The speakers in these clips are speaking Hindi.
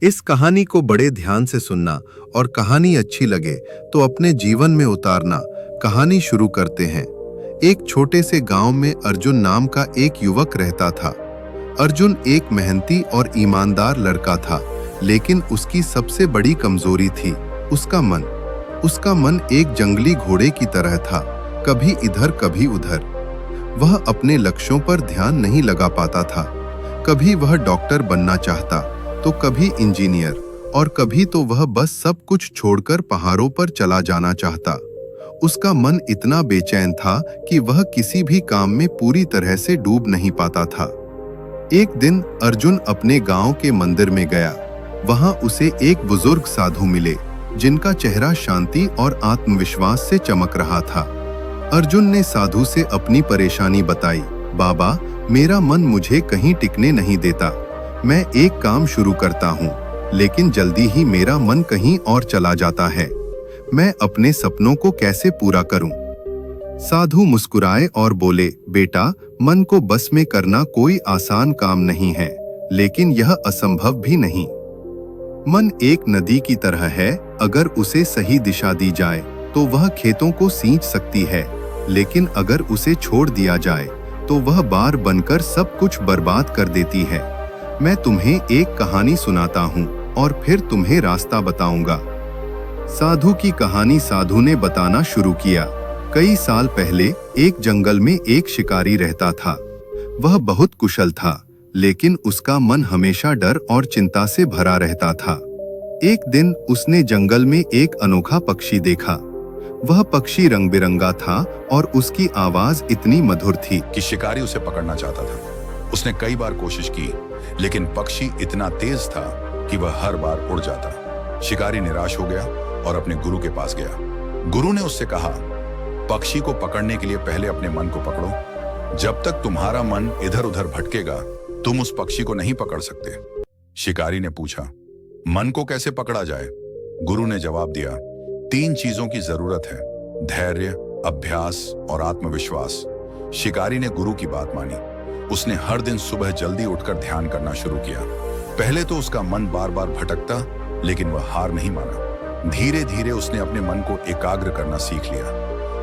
इस कहानी को बड़े ध्यान से सुनना और कहानी अच्छी लगे तो अपने जीवन में उतारना। कहानी शुरू करते हैं। एक छोटे से गांव में अर्जुन नाम का एक युवक रहता था। अर्जुन एक मेहनती और ईमानदार लड़का था, लेकिन उसकी सबसे बड़ी कमजोरी थी उसका मन। उसका मन एक जंगली घोड़े की तरह था, कभी इधर कभी उधर। वह अपने लक्ष्यों पर ध्यान नहीं लगा पाता था। कभी वह डॉक्टर बनना चाहता, तो कभी इंजीनियर, और कभी तो वह बस सब कुछ छोड़कर पहाड़ों पर चला जाना चाहता। उसका मन इतना बेचैन था कि वह किसी भी काम में पूरी तरह से डूब नहीं पाता था। एक दिन अर्जुन अपने गांव के मंदिर में गया। वहां उसे एक बुजुर्ग साधु मिले, जिनका चेहरा शांति और आत्मविश्वास से चमक रहा था। अर्जुन ने साधु से अपनी परेशानी बताई। बाबा, मेरा मन मुझे कहीं टिकने नहीं देता। मैं एक काम शुरू करता हूँ, लेकिन जल्दी ही मेरा मन कहीं और चला जाता है। मैं अपने सपनों को कैसे पूरा करूं? साधु मुस्कुराए और बोले, बेटा, मन को बस में करना कोई आसान काम नहीं है, लेकिन यह असंभव भी नहीं। मन एक नदी की तरह है, अगर उसे सही दिशा दी जाए तो वह खेतों को सींच सकती है, लेकिन अगर उसे छोड़ दिया जाए तो वह बाढ़ बनकर सब कुछ बर्बाद कर देती है। मैं तुम्हें एक कहानी सुनाता हूँ और फिर तुम्हें रास्ता बताऊंगा। साधु की कहानी साधु ने बताना शुरू किया। कई साल पहले एक जंगल में एक शिकारी रहता था। वह बहुत कुशल था, लेकिन उसका मन हमेशा डर और चिंता से भरा रहता था। एक दिन उसने जंगल में एक अनोखा पक्षी देखा। वह पक्षी रंग बिरंगा था और उसकी आवाज इतनी मधुर थी कि शिकारी उसे पकड़ना चाहता था। उसने कई बार कोशिश की, लेकिन पक्षी इतना तेज था कि वह हर बार उड़ जाता। शिकारी निराश हो गया और अपने गुरु के पास गया। गुरु ने उससे कहा, पक्षी को पकड़ने के लिए पहले अपने मन को पकड़ो। जब तक तुम्हारा मन इधर उधर भटकेगा, तुम उस पक्षी को नहीं पकड़ सकते। शिकारी ने पूछा, मन को कैसे पकड़ा जाए? गुरु ने जवाब दिया, 3 चीजों की जरूरत है, धैर्य, अभ्यास और आत्मविश्वास। शिकारी ने गुरु की बात मानी। उसने हर दिन सुबह जल्दी उठकर ध्यान करना शुरू किया। पहले तो उसका मन बार बार भटकता, लेकिन वह हार नहीं माना। धीरे धीरे उसने अपने मन को एकाग्र करना सीख लिया।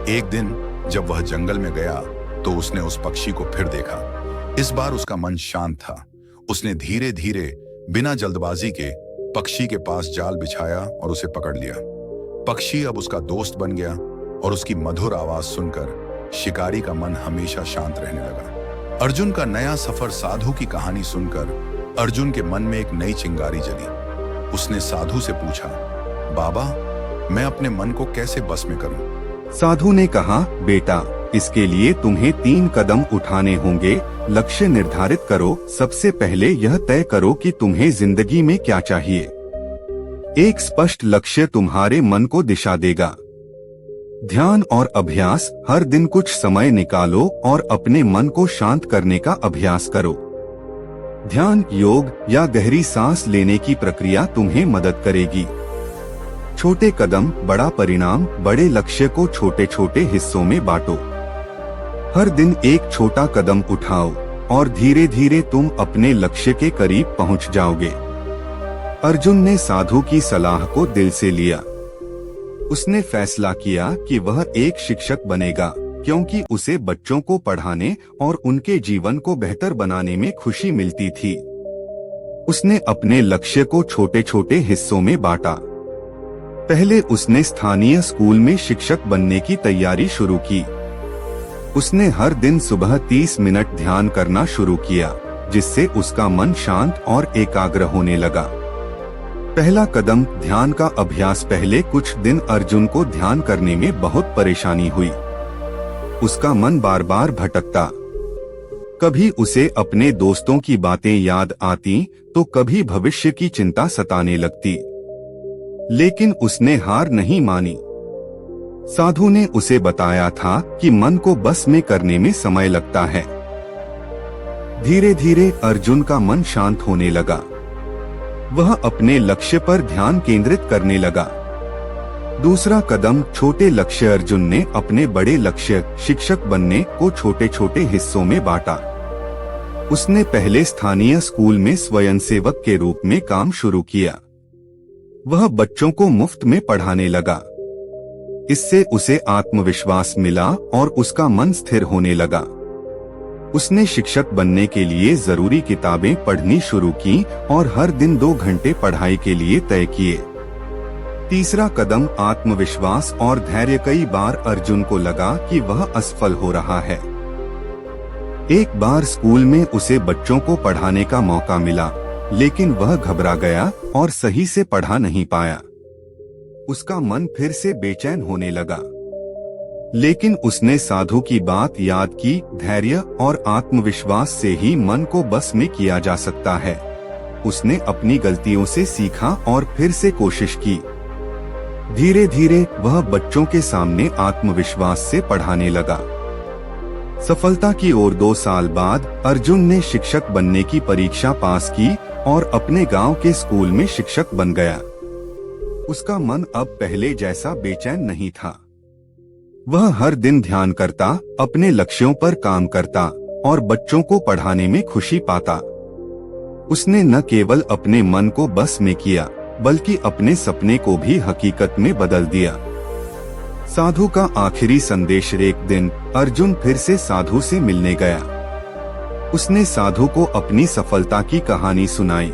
एक दिन जब वह जंगल में गया तो उसने उस पक्षी को फिर देखा। इस बार उसका मन शांत था। उसने धीरे धीरे बिना जल्दबाजी के पक्षी के पास जाल बिछाया और उसे पकड़ लिया। पक्षी अब उसका दोस्त बन गया और उसकी मधुर आवाज सुनकर शिकारी का मन हमेशा शांत रहने लगा। अर्जुन का नया सफर। साधु की कहानी सुनकर अर्जुन के मन में एक नई चिंगारी जली। उसने साधु से पूछा, बाबा, मैं अपने मन को कैसे बस में करूं? साधु ने कहा, बेटा, इसके लिए तुम्हें 3 कदम उठाने होंगे। लक्ष्य निर्धारित करो। सबसे पहले यह तय करो कि तुम्हें जिंदगी में क्या चाहिए। एक स्पष्ट लक्ष्य तुम्हारे मन को दिशा देगा। ध्यान और अभ्यास। हर दिन कुछ समय निकालो और अपने मन को शांत करने का अभ्यास करो। ध्यान, योग या गहरी सांस लेने की प्रक्रिया तुम्हें मदद करेगी। छोटे कदम, बड़ा परिणाम। बड़े लक्ष्य को छोटे छोटे हिस्सों में बांटो। हर दिन एक छोटा कदम उठाओ और धीरे धीरे तुम अपने लक्ष्य के करीब पहुंच जाओगे। अर्जुन ने साधु की सलाह को दिल से लिया। उसने फैसला किया कि वह एक शिक्षक बनेगा, क्योंकि उसे बच्चों को पढ़ाने और उनके जीवन को बेहतर बनाने में खुशी मिलती थी। उसने अपने लक्ष्य को छोटे छोटे हिस्सों में बांटा। पहले उसने स्थानीय स्कूल में शिक्षक बनने की तैयारी शुरू की। उसने हर दिन सुबह 30 मिनट ध्यान करना शुरू किया, जिससे उसका मन शांत और एकाग्र होने लगा। पहला कदम, ध्यान का अभ्यास। पहले कुछ दिन अर्जुन को ध्यान करने में बहुत परेशानी हुई। उसका मन बार बार भटकता। कभी उसे अपने दोस्तों की बातें याद आती, तो कभी भविष्य की चिंता सताने लगती। लेकिन उसने हार नहीं मानी। साधु ने उसे बताया था कि मन को बस में करने में समय लगता है। धीरे धीरे अर्जुन का मन शांत होने लगा। वह अपने लक्ष्य पर ध्यान केंद्रित करने लगा। दूसरा कदम, छोटे लक्ष्य। अर्जुन ने अपने बड़े लक्ष्य, शिक्षक बनने को छोटे छोटे हिस्सों में बांटा। उसने पहले स्थानीय स्कूल में स्वयंसेवक के रूप में काम शुरू किया। वह बच्चों को मुफ्त में पढ़ाने लगा। इससे उसे आत्मविश्वास मिला और उसका मन स्थिर होने लगा। उसने शिक्षक बनने के लिए जरूरी किताबें पढ़नी शुरू की और हर दिन 2 घंटे पढ़ाई के लिए तय किए। तीसरा कदम आत्मविश्वास और धैर्य। कई बार अर्जुन को लगा कि वह असफल हो रहा है। एक बार स्कूल में उसे बच्चों को पढ़ाने का मौका मिला, लेकिन वह घबरा गया और सही से पढ़ा नहीं पाया। उसका मन फिर से बेचैन होने लगा। लेकिन उसने साधु की बात याद की, धैर्य और आत्मविश्वास से ही मन को बस में किया जा सकता है। उसने अपनी गलतियों से सीखा और फिर से कोशिश की। धीरे धीरे वह बच्चों के सामने आत्मविश्वास से पढ़ाने लगा। सफलता की ओर 2 साल बाद अर्जुन ने शिक्षक बनने की परीक्षा पास की और अपने गांव के स्कूल में शिक्षक बन गया। उसका मन अब पहले जैसा बेचैन नहीं था। वह हर दिन ध्यान करता, अपने लक्ष्यों पर काम करता और बच्चों को पढ़ाने में खुशी पाता। उसने न केवल अपने मन को बस में किया, बल्कि अपने सपने को भी हकीकत में बदल दिया। साधु का आखिरी संदेश। एक दिन अर्जुन फिर से साधु से मिलने गया। उसने साधु को अपनी सफलता की कहानी सुनाई।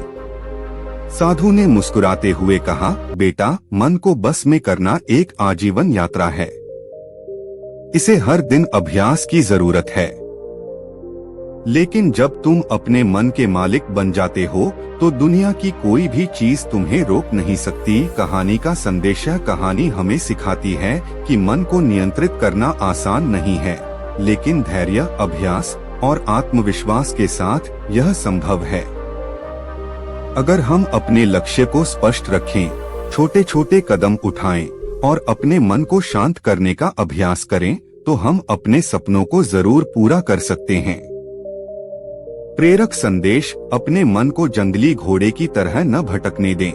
साधु ने मुस्कुराते हुए कहा, बेटा, मन को बस में करना एक आजीवन यात्रा है। इसे हर दिन अभ्यास की जरूरत है। लेकिन जब तुम अपने मन के मालिक बन जाते हो तो दुनिया की कोई भी चीज तुम्हें रोक नहीं सकती। कहानी का संदेश। कहानी हमें सिखाती है कि मन को नियंत्रित करना आसान नहीं है, लेकिन धैर्य, अभ्यास और आत्मविश्वास के साथ यह संभव है। अगर हम अपने लक्ष्य को स्पष्ट रखें, छोटे छोटे कदम उठाएं और अपने मन को शांत करने का अभ्यास करें, तो हम अपने सपनों को जरूर पूरा कर सकते हैं। प्रेरक संदेश। अपने मन को जंगली घोड़े की तरह न भटकने दें।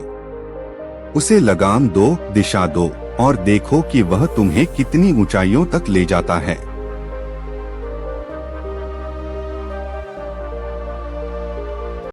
उसे लगाम दो, दिशा दो और देखो कि वह तुम्हें कितनी ऊंचाइयों तक ले जाता है।